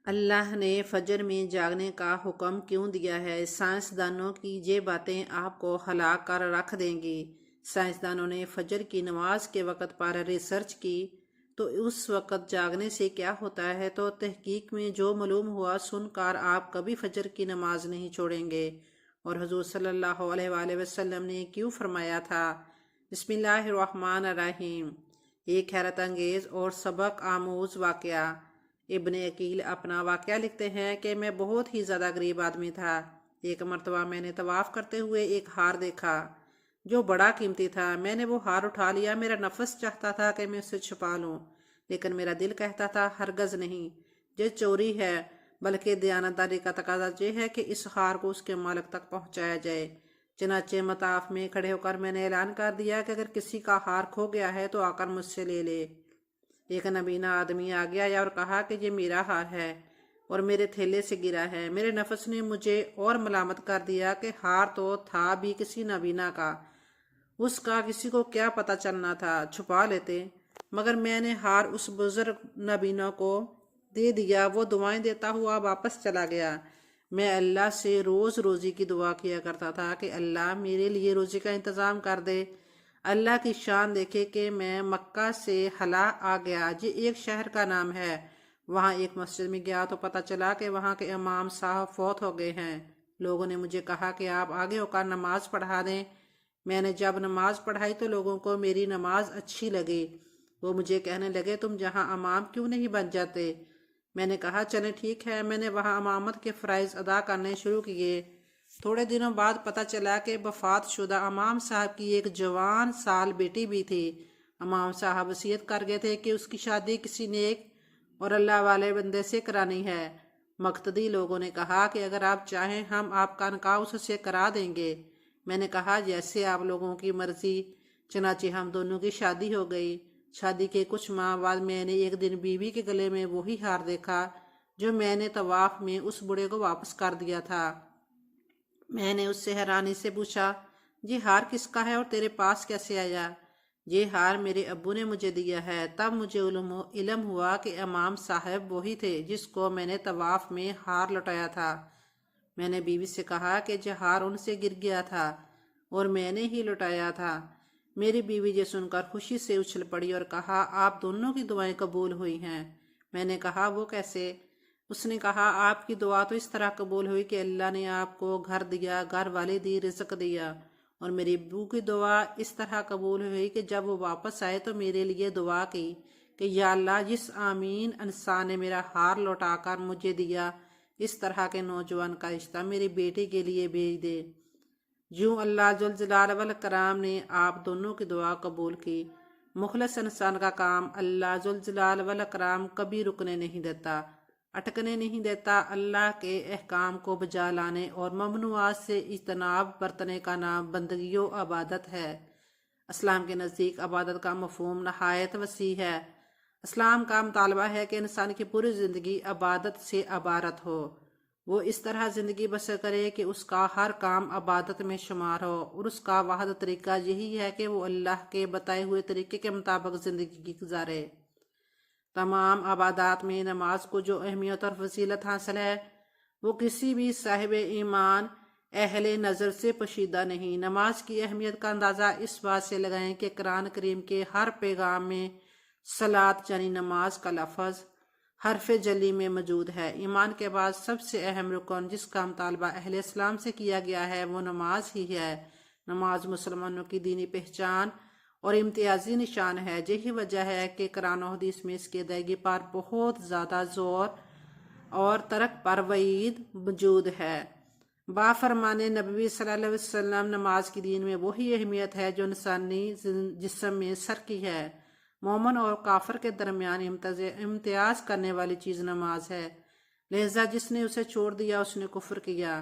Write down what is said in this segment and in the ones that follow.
اللہ نے فجر میں جاگنے کا حکم کیوں دیا ہے؟ سائنسدانوں کی یہ باتیں آپ کو ہلاک کر رکھ دیں گی۔ سائنسدانوں نے فجر کی نماز کے وقت پر ریسرچ کی تو اس وقت جاگنے سے کیا ہوتا ہے، تو تحقیق میں جو معلوم ہوا سن کر آپ کبھی فجر کی نماز نہیں چھوڑیں گے۔ اور حضور صلی اللہ علیہ وآلہ وسلم نے کیوں فرمایا تھا؟ بسم اللہ الرحمن الرحیم۔ ایک حیرت انگیز اور سبق آموز واقعہ۔ ابن عقیل اپنا واقعہ لکھتے ہیں کہ میں بہت ہی زیادہ غریب آدمی تھا۔ ایک مرتبہ میں نے طواف کرتے ہوئے ایک ہار دیکھا جو بڑا قیمتی تھا۔ میں نے وہ ہار اٹھا لیا۔ میرا نفس چاہتا تھا کہ میں اسے چھپا لوں، لیکن میرا دل کہتا تھا ہرگز نہیں، یہ چوری ہے، بلکہ دیانتداری کا تقاضا یہ ہے کہ اس ہار کو اس کے مالک تک پہنچایا جائے۔ چنانچہ مطاف میں کھڑے ہو کر میں نے اعلان کر دیا کہ اگر کسی کا ہار کھو گیا ہے تو آ کر مجھ سے لے لے۔ ایک نبینا آدمی آ گیا اور کہا کہ یہ میرا ہار ہے اور میرے تھیلے سے گرا ہے۔ میرے نفس نے مجھے اور ملامت کر دیا کہ ہار تو تھا بھی کسی نبینا کا، اس کا کسی کو کیا پتہ چلنا تھا، چھپا لیتے۔ مگر میں نے ہار اس بزرگ نبینا کو دے دیا۔ وہ دعائیں دیتا ہوا واپس چلا گیا۔ میں اللہ سے روز روزی کی دعا کیا کرتا تھا کہ اللہ میرے لیے روزی کا انتظام کر دے۔ اللہ کی شان دیکھے کہ میں مکہ سے حلا آ گیا، یہ ایک شہر کا نام ہے۔ وہاں ایک مسجد میں گیا تو پتہ چلا کہ وہاں کے امام صاحب فوت ہو گئے ہیں۔ لوگوں نے مجھے کہا کہ آپ آگے ہو کر نماز پڑھا دیں۔ میں نے جب نماز پڑھائی تو لوگوں کو میری نماز اچھی لگی۔ وہ مجھے کہنے لگے تم جہاں امام کیوں نہیں بن جاتے؟ میں نے کہا چلیں ٹھیک ہے۔ میں نے وہاں امامت کے فرائض ادا کرنے شروع کیے۔ تھوڑے دنوں بعد پتہ چلا کہ وفات شدہ امام صاحب کی ایک جوان سال بیٹی بھی تھی۔ امام صاحب وصیت کر گئے تھے کہ اس کی شادی کسی نیک اور اللہ والے بندے سے کرانی ہے۔ مقتدی لوگوں نے کہا کہ اگر آپ چاہیں ہم آپ کا نکاح اس سے کرا دیں گے۔ میں نے کہا جیسے آپ لوگوں کی مرضی۔ چنانچہ ہم دونوں کی شادی ہو گئی۔ شادی کے کچھ ماہ بعد میں نے ایک دن بیوی کے گلے میں وہی ہار دیکھا جو میں نے طواف میں اس بوڑھے کو واپس کر دیا تھا۔ میں نے اس سے حیرانی سے پوچھا یہ ہار کس کا ہے اور تیرے پاس کیسے آیا؟ یہ ہار میرے ابو نے مجھے دیا ہے۔ تب مجھے علم ہوا کہ امام صاحب وہی تھے جس کو میں نے طواف میں ہار لوٹایا تھا۔ میں نے بیوی سے کہا کہ یہ ہار ان سے گر گیا تھا اور میں نے ہی لوٹایا تھا۔ میری بیوی یہ سن کر خوشی سے اچھل پڑی اور کہا آپ دونوں کی دعائیں قبول ہوئی ہیں۔ میں نے کہا وہ کیسے؟ اس نے کہا آپ کی دعا تو اس طرح قبول ہوئی کہ اللہ نے آپ کو گھر دیا، گھر والی دی، رزق دیا، اور میری ابو کی دعا اس طرح قبول ہوئی کہ جب وہ واپس آئے تو میرے لیے دعا کی کہ یا اللہ جس آمین انسان نے میرا ہار لوٹا کر مجھے دیا، اس طرح کے نوجوان کا رشتہ میری بیٹی کے لیے بھیج دے۔ یوں اللہ ذوالجلال والاکرام نے آپ دونوں کی دعا قبول کی۔ مخلص انسان کا کام اللہ ذوالجلال والاکرام کبھی رکنے نہیں دیتا، اٹکنے نہیں دیتا۔ اللہ کے احکام کو بجا لانے اور ممنوعات سے اجتناب برتنے کا نام بندگی و عبادت ہے۔ اسلام کے نزدیک عبادت کا مفہوم نہایت وسیع ہے۔ اسلام کا مطالبہ ہے کہ انسان کی پوری زندگی عبادت سے عبارت ہو۔ وہ اس طرح زندگی بسر کرے کہ اس کا ہر کام عبادت میں شمار ہو، اور اس کا واحد طریقہ یہی ہے کہ وہ اللہ کے بتائے ہوئے طریقے کے مطابق زندگی گزارے۔ تمام عبادات میں نماز کو جو اہمیت اور فضیلت حاصل ہے وہ کسی بھی صاحب ایمان اہل نظر سے پوشیدہ نہیں۔ نماز کی اہمیت کا اندازہ اس بات سے لگائیں کہ قرآن کریم کے ہر پیغام میں صلاۃ یعنی نماز کا لفظ حرف جلی میں موجود ہے۔ ایمان کے بعد سب سے اہم رکن جس کا مطالبہ اہل اسلام سے کیا گیا ہے وہ نماز ہی ہے۔ نماز مسلمانوں کی دینی پہچان اور امتیازی نشان ہے۔ یہی وجہ ہے کہ قرآن و حدیث میں اس کی ادائیگی پر بہت زیادہ زور اور ترک پر وعید موجود ہے۔ بافرمان نبوی صلی اللہ علیہ وسلم نماز کی دین میں وہی اہمیت ہے جو انسانی جسم میں سر کی ہے۔ مومن اور کافر کے درمیان امتیاز کرنے والی چیز نماز ہے، لہذا جس نے اسے چھوڑ دیا اس نے کفر کیا۔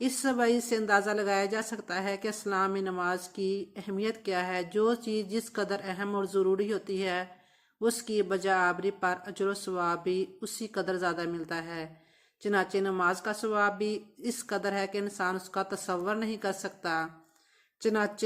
اس وعید سے اندازہ لگایا جا سکتا ہے کہ اسلام میں نماز کی اہمیت کیا ہے۔ جو چیز جس قدر اہم اور ضروری ہوتی ہے اس کی بجا آوری پر اجر و ثواب بھی اسی قدر زیادہ ملتا ہے۔ چنانچہ نماز کا ثواب بھی اس قدر ہے کہ انسان اس کا تصور نہیں کر سکتا۔ چنانچہ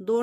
2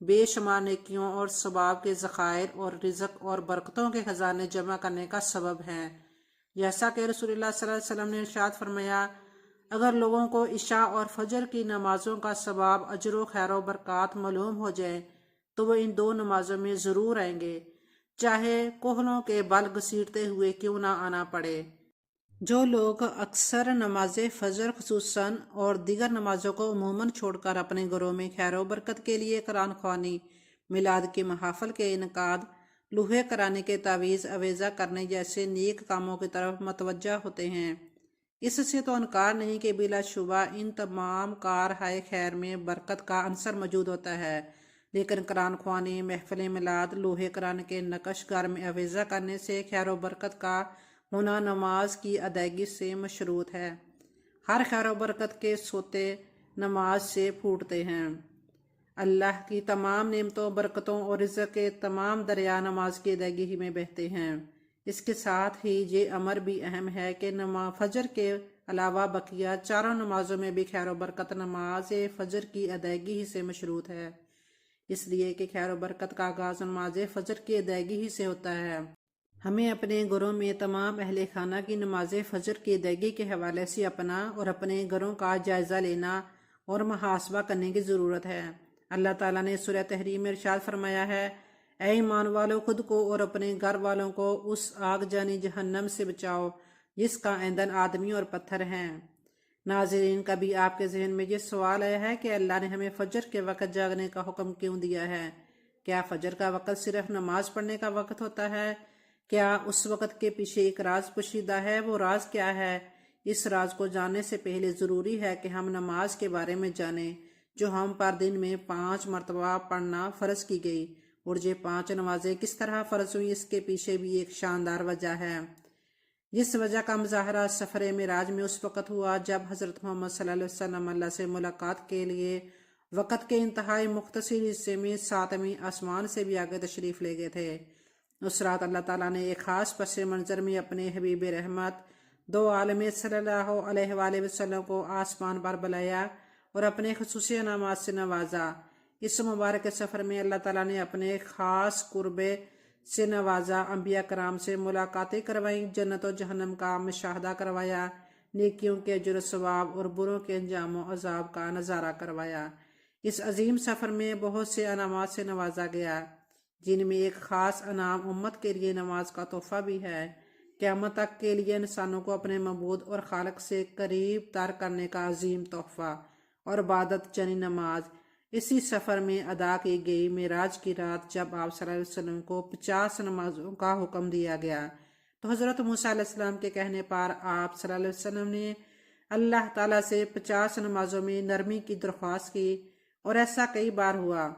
بے شمار نیکیوں اور ثواب کے ذخائر اور رزق اور برکتوں کے خزانے جمع کرنے کا سبب ہیں۔ جیسا کہ رسول اللہ صلی اللہ علیہ وسلم نے ارشاد فرمایا، اگر لوگوں کو عشاء اور فجر کی نمازوں کا ثواب، اجر و خیر و برکات معلوم ہو جائے تو وہ ان دو نمازوں میں ضرور آئیں گے، چاہے کوہنوں کے بل گھسیٹتے ہوئے کیوں نہ آنا پڑے۔ جو لوگ اکثر نماز فجر خصوصاً اور دیگر نمازوں کو عموماً چھوڑ کر اپنے گھروں میں خیر و برکت کے لیے قرآن خوانی، میلاد کے محافل کے انعقاد، لوحے کرانے کے تعویذ اویزہ کرنے جیسے نیک کاموں کی طرف متوجہ ہوتے ہیں، اس سے تو انکار نہیں کہ بلا شبہ ان تمام کارہائے خیر میں برکت کا عنصر موجود ہوتا ہے، لیکن قرآن خوانی، محفل میلاد، لوحے کرانے کے نقش گھر میں اویزہ کرنے سے خیر و برکت کا ہونا نماز کی ادائیگی سے مشروط ہے۔ ہر خیر و برکت کے سوتے نماز سے پھوٹتے ہیں۔ اللہ کی تمام نعمتوں، برکتوں اور رزق کے تمام دریا نماز کی ادائیگی ہی میں بہتے ہیں۔ اس کے ساتھ ہی یہ امر بھی اہم ہے کہ فجر کے علاوہ بقیہ چاروں نمازوں میں بھی خیر و برکت نماز فجر کی ادائیگی ہی سے مشروط ہے، اس لیے کہ خیر و برکت کا آغاز نماز فجر کی ادائیگی ہی سے ہوتا ہے۔ ہمیں اپنے گھروں میں تمام اہل خانہ کی نماز فجر کی ادائیگی کے حوالے سے اپنا اور اپنے گھروں کا جائزہ لینا اور محاسبہ کرنے کی ضرورت ہے۔ اللہ تعالیٰ نے سورہ تحریم میں ارشاد فرمایا ہے، اے ایمان والو، خود کو اور اپنے گھر والوں کو اس آگ جانی جہنم سے بچاؤ جس کا ایندھن آدمی اور پتھر ہیں۔ ناظرین، کبھی آپ کے ذہن میں یہ سوال آیا ہے کہ اللہ نے ہمیں فجر کے وقت جاگنے کا حکم کیوں دیا ہے؟ کیا فجر کا وقت صرف نماز پڑھنے کا وقت ہوتا ہے؟ کیا اس وقت کے پیچھے ایک راز پوشیدہ ہے؟ وہ راز کیا ہے؟ اس راز کو جاننے سے پہلے ضروری ہے کہ ہم نماز کے بارے میں جانیں، جو ہم پر دن میں 5 مرتبہ پڑھنا فرض کی گئی، اور یہ 5 نمازیں کس طرح فرض ہوئی، اس کے پیچھے بھی ایک شاندار وجہ ہے۔ جس وجہ کا مظاہرہ سفر معراج میں اس وقت ہوا جب حضرت محمد صلی اللہ علیہ وسلم اللہ سے ملاقات کے لیے وقت کے انتہائی مختصر حصے میں 7ویں آسمان سے بھی آگے تشریف لے گئے تھے۔ اس رات اللہ تعالیٰ نے ایک خاص پس منظر میں اپنے حبیب رحمت دو عالم صلی اللہ علیہ وآلہ وسلم کو آسمان پر بلایا اور اپنے خصوصی انعامات سے نوازا۔ اس مبارک سفر میں اللہ تعالیٰ نے اپنے خاص قرب سے نوازا، انبیاء کرام سے ملاقاتیں کروائیں، جنت و جہنم کا مشاہدہ کروایا، نیکیوں کے اجر و ثواب اور بروں کے انجام و عذاب کا نظارہ کروایا۔ اس عظیم سفر میں بہت سے انعامات سے نوازا گیا، جن میں ایک خاص انعام امت کے لیے نماز کا تحفہ بھی ہے۔ قیامت تک کے لیے انسانوں کو اپنے معبود اور خالق سے قریب تر کرنے کا عظیم تحفہ اور عبادت یعنی نماز اسی سفر میں ادا کی گئی۔ معراج کی رات جب آپ صلی اللہ علیہ وسلم کو 50 نمازوں کا حکم دیا گیا تو حضرت موسیٰ علیہ السلام کے کہنے پر آپ صلی اللہ علیہ وسلم نے اللہ تعالیٰ سے 50 نمازوں میں نرمی کی درخواست کی، اور ایسا کئی بار ہوا،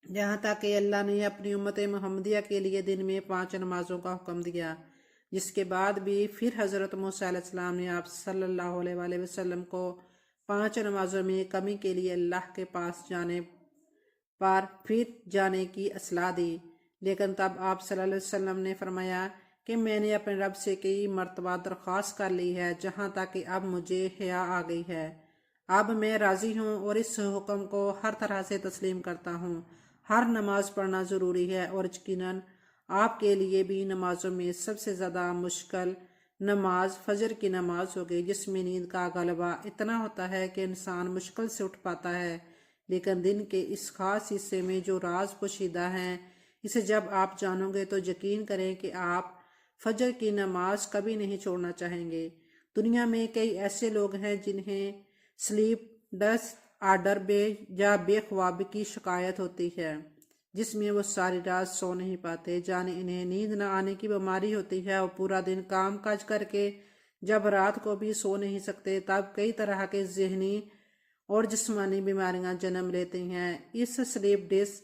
جہاں تک کہ اللہ نے اپنی امت محمدیہ کے لیے دن میں 5 نمازوں کا حکم دیا، جس کے بعد بھی پھر حضرت موسیٰ علیہ السلام نے آپ صلی اللہ علیہ وآلہ وسلم کو 5 نمازوں میں کمی کے لیے اللہ کے پاس جانے پر پھر جانے کی اصلاح دی، لیکن تب آپ صلی اللہ علیہ وسلم نے فرمایا کہ میں نے اپنے رب سے کئی مرتبہ درخواست کر لی ہے، جہاں تک کہ اب مجھے حیا آ گئی ہے، اب میں راضی ہوں اور اس حکم کو ہر طرح سے تسلیم کرتا ہوں۔ ہر نماز پڑھنا ضروری ہے، اور یقیناً آپ کے لیے بھی نمازوں میں سب سے زیادہ مشکل نماز فجر کی نماز ہوگی، جس میں نیند کا غلبہ اتنا ہوتا ہے کہ انسان مشکل سے اٹھ پاتا ہے، لیکن دن کے اس خاص حصے میں جو راز پوشیدہ ہیں، اسے جب آپ جانو گے تو یقین کریں کہ آپ فجر کی نماز کبھی نہیں چھوڑنا چاہیں گے۔ دنیا میں کئی ایسے لوگ ہیں جنہیں سلیپ ڈس آرڈر یا بے خوابی کی شکایت ہوتی ہے، جس میں وہ ساری رات سو نہیں پاتے، جانے انہیں نیند نہ آنے کی بیماری ہوتی ہے، اور پورا دن کام کاج کر کے جب رات کو بھی سو نہیں سکتے، تب کئی طرح کے ذہنی اور جسمانی بیماریاں جنم لیتی ہیں۔ اس سلیپ ڈس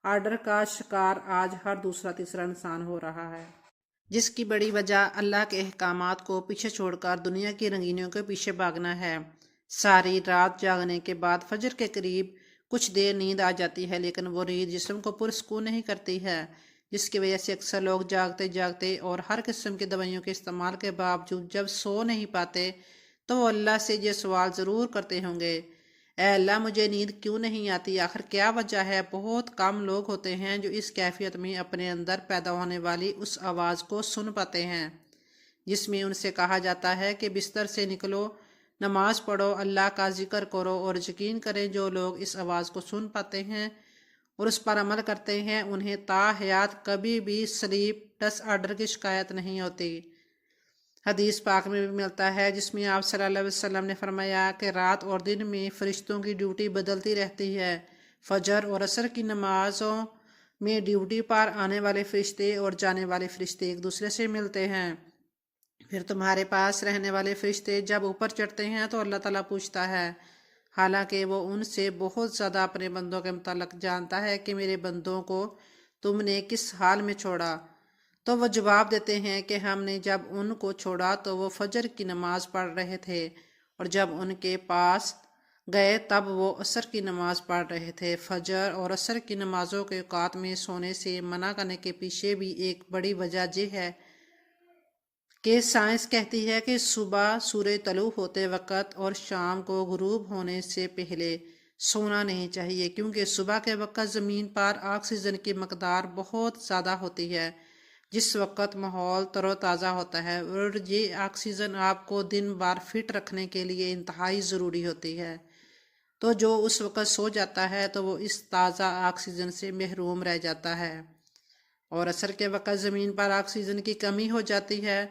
آرڈر کا شکار آج ہر دوسرا تیسرا انسان ہو رہا ہے، جس کی بڑی وجہ اللہ کے احکامات کو پیچھے چھوڑ کر دنیا کی رنگینیوں کے پیچھے بھاگنا ہے۔ ساری رات جاگنے کے بعد فجر کے قریب کچھ دیر نیند آ جاتی ہے، لیکن وہ نیند جسم کو پرسکون نہیں کرتی ہے، جس کی وجہ سے اکثر لوگ جاگتے جاگتے اور ہر قسم کی دوائیوں کے استعمال کے باوجود جب سو نہیں پاتے تو وہ اللہ سے یہ سوال ضرور کرتے ہوں گے، اے اللہ مجھے نیند کیوں نہیں آتی، آخر کیا وجہ ہے؟ بہت کم لوگ ہوتے ہیں جو اس کیفیت میں اپنے اندر پیدا ہونے والی اس آواز کو سن پاتے ہیں جس میں ان سے کہا جاتا ہے کہ بستر سے نکلو، نماز پڑھو، اللہ کا ذکر کرو، اور یقین کریں جو لوگ اس آواز کو سن پاتے ہیں اور اس پر عمل کرتے ہیں انہیں تا حیات کبھی بھی سلیپ ڈس آرڈر کی شکایت نہیں ہوتی۔ حدیث پاک میں بھی ملتا ہے جس میں آپ صلی اللہ علیہ وسلم نے فرمایا کہ رات اور دن میں فرشتوں کی ڈیوٹی بدلتی رہتی ہے، فجر اور عصر کی نمازوں میں ڈیوٹی پر آنے والے فرشتے اور جانے والے فرشتے ایک دوسرے سے ملتے ہیں، پھر تمہارے پاس رہنے والے فرشتے جب اوپر چڑھتے ہیں تو اللہ تعالیٰ پوچھتا ہے، حالانکہ وہ ان سے بہت زیادہ اپنے بندوں کے متعلق جانتا ہے، کہ میرے بندوں کو تم نے کس حال میں چھوڑا؟ تو وہ جواب دیتے ہیں کہ ہم نے جب ان کو چھوڑا تو وہ فجر کی نماز پڑھ رہے تھے، اور جب ان کے پاس گئے تب وہ عصر کی نماز پڑھ رہے تھے۔ فجر اور عصر کی نمازوں کے اوقات میں سونے سے منع کرنے کے پیچھے بھی ایک بڑی وجہ یہ ہے کہ سائنس کہتی ہے کہ صبح سورج طلوع ہوتے وقت اور شام کو غروب ہونے سے پہلے سونا نہیں چاہیے، کیونکہ صبح کے وقت زمین پر آکسیجن کی مقدار بہت زیادہ ہوتی ہے، جس وقت ماحول تر و تازہ ہوتا ہے، اور یہ آکسیجن آپ کو دن بھر فٹ رکھنے کے لیے انتہائی ضروری ہوتی ہے۔ تو جو اس وقت سو جاتا ہے تو وہ اس تازہ آکسیجن سے محروم رہ جاتا ہے، اور عصر کے وقت زمین پر آکسیجن کی کمی ہو جاتی ہے،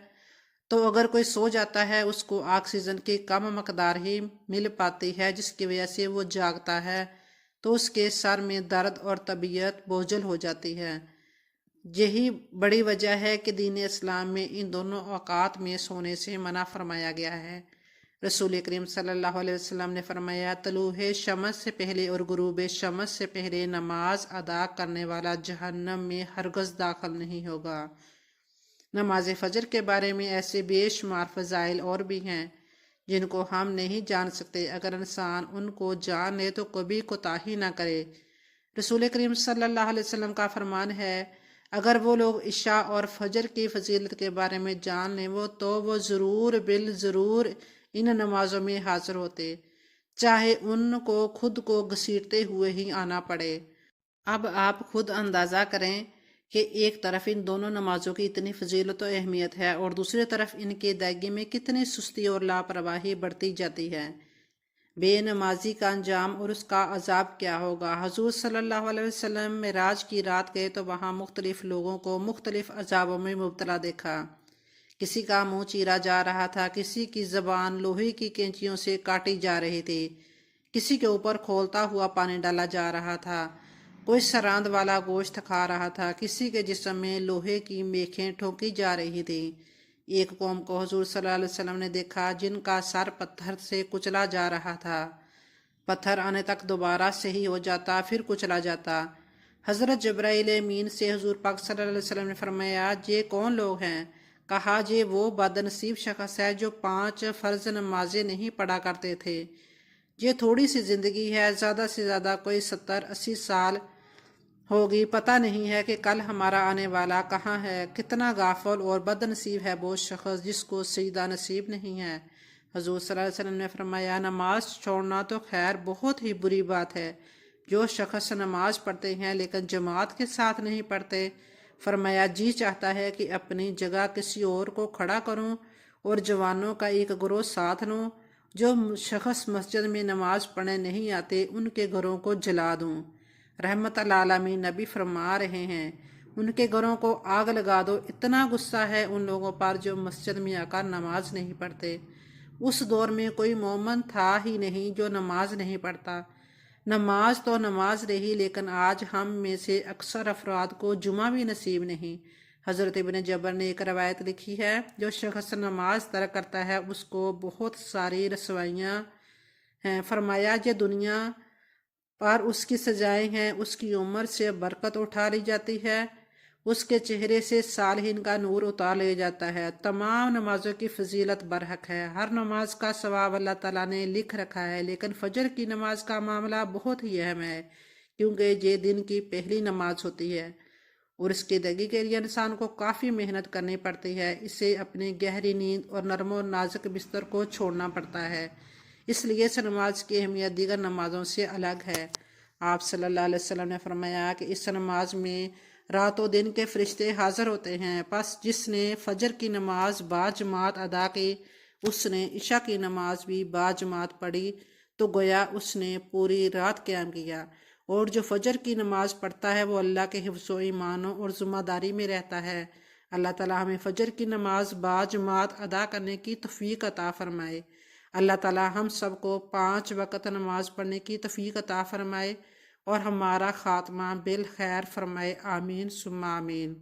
تو اگر کوئی سو جاتا ہے اس کو آکسیجن کی کم مقدار ہی مل پاتی ہے، جس کی وجہ سے وہ جاگتا ہے تو اس کے سر میں درد اور طبیعت بوجھل ہو جاتی ہے۔ یہی بڑی وجہ ہے کہ دین اسلام میں ان دونوں اوقات میں سونے سے منع فرمایا گیا ہے۔ رسول کریم صلی اللہ علیہ وسلم نے فرمایا، طلوع شمس سے پہلے اور غروب شمس سے پہلے نماز ادا کرنے والا جہنم میں ہرگز داخل نہیں ہوگا۔ نماز فجر کے بارے میں ایسے بے شمار فضائل اور بھی ہیں جن کو ہم نہیں جان سکتے، اگر انسان ان کو جان لے تو کبھی کوتاہی نہ کرے۔ رسول کریم صلی اللہ علیہ وسلم کا فرمان ہے، اگر وہ لوگ عشاء اور فجر کی فضیلت کے بارے میں جان لیں تو وہ ضرور بالضرور ان نمازوں میں حاضر ہوتے، چاہے ان کو خود کو گھسیٹتے ہوئے ہی آنا پڑے۔ اب آپ خود اندازہ کریں کہ ایک طرف ان دونوں نمازوں کی اتنی فضیلت و اہمیت ہے اور دوسری طرف ان کی ادائیگی میں کتنی سستی اور لاپرواہی بڑھتی جاتی ہے۔ بے نمازی کا انجام اور اس کا عذاب کیا ہوگا؟ حضور صلی اللہ علیہ وسلم معراج کی رات گئے تو وہاں مختلف لوگوں کو مختلف عذابوں میں مبتلا دیکھا۔ کسی کا منہ چیرا جا رہا تھا، کسی کی زبان لوہے کی کینچیوں سے کاٹی جا رہی تھی، کسی کے اوپر کھولتا ہوا پانی ڈالا جا رہا تھا، کوئی سراند والا گوشت کھا رہا تھا، کسی کے جسم میں لوہے کی میخیں ٹھونکی جا رہی تھیں۔ ایک قوم کو حضور صلی اللہ علیہ وسلم نے دیکھا جن کا سر پتھر سے کچلا جا رہا تھا، پتھر آنے تک دوبارہ صحیح ہو جاتا پھر کچلا جاتا۔ حضرت جبرائیل امین سے حضور پاک صلی اللہ علیہ وسلم نے فرمایا، یہ کون لوگ ہیں؟ کہا، یہ وہ بدنصیب شخص ہے جو 5 فرض نمازیں نہیں پڑھا کرتے تھے۔ یہ تھوڑی سی زندگی ہے، زیادہ سے زیادہ کوئی 70-80 سال ہوگی، پتہ نہیں ہے کہ کل ہمارا آنے والا کہاں ہے۔ کتنا غافل اور بد نصیب ہے وہ شخص جس کو سجدہ نصیب نہیں ہے۔ حضور صلی اللہ علیہ وسلم نے فرمایا، نماز چھوڑنا تو خیر بہت ہی بری بات ہے۔ جو شخص نماز پڑھتے ہیں لیکن جماعت کے ساتھ نہیں پڑھتے، فرمایا جی چاہتا ہے کہ اپنی جگہ کسی اور کو کھڑا کروں اور جوانوں کا ایک گروہ ساتھ لوں، جو شخص مسجد میں نماز پڑھنے نہیں آتے ان کے گھروں کو جلا دوں۔ رحمت العالمین نبی فرما رہے ہیں، ان کے گھروں کو آگ لگا دو۔ اتنا غصہ ہے ان لوگوں پر جو مسجد میں آ کر نماز نہیں پڑھتے۔ اس دور میں کوئی مومن تھا ہی نہیں جو نماز نہیں پڑھتا۔ نماز تو نماز رہی، لیکن آج ہم میں سے اکثر افراد کو جمعہ بھی نصیب نہیں۔ حضرت ابن جبر نے ایک روایت لکھی ہے، جو شخص نماز ترک کرتا ہے اس کو بہت ساری رسوائیاں ہیں۔ فرمایا، یہ دنیا پر اس کی سزائیں ہیں، اس کی عمر سے برکت اٹھا لی جاتی ہے، اس کے چہرے سے صالحین کا نور اتار لیا جاتا ہے۔ تمام نمازوں کی فضیلت برحق ہے، ہر نماز کا ثواب اللہ تعالیٰ نے لکھ رکھا ہے، لیکن فجر کی نماز کا معاملہ بہت ہی اہم ہے، کیونکہ یہ دن کی پہلی نماز ہوتی ہے اور اس کی ادائیگی کے لیے انسان کو کافی محنت کرنی پڑتی ہے۔ اسے اپنی گہری نیند اور نرم و نازک بستر کو چھوڑنا پڑتا ہے۔ اس لیے اس نماز کی اہمیت دیگر نمازوں سے الگ ہے۔ آپ صلی اللہ علیہ وسلم نے فرمایا کہ اس نماز میں رات و دن کے فرشتے حاضر ہوتے ہیں، پس جس نے فجر کی نماز باجماعت ادا کی اس نے عشاء کی نماز بھی باجماعت پڑھی تو گویا اس نے پوری رات قیام کیا، اور جو فجر کی نماز پڑھتا ہے وہ اللہ کے حفظ و ایمان اور ذمہ داری میں رہتا ہے۔ اللہ تعالیٰ ہمیں فجر کی نماز باجماعت ادا کرنے کی توفیق عطا فرمائے۔ اللہ تعالیٰ ہم سب کو 5 وقت نماز پڑھنے کی توفیق عطا فرمائے اور ہمارا خاتمہ بالخیر فرمائے، آمین ثم آمین۔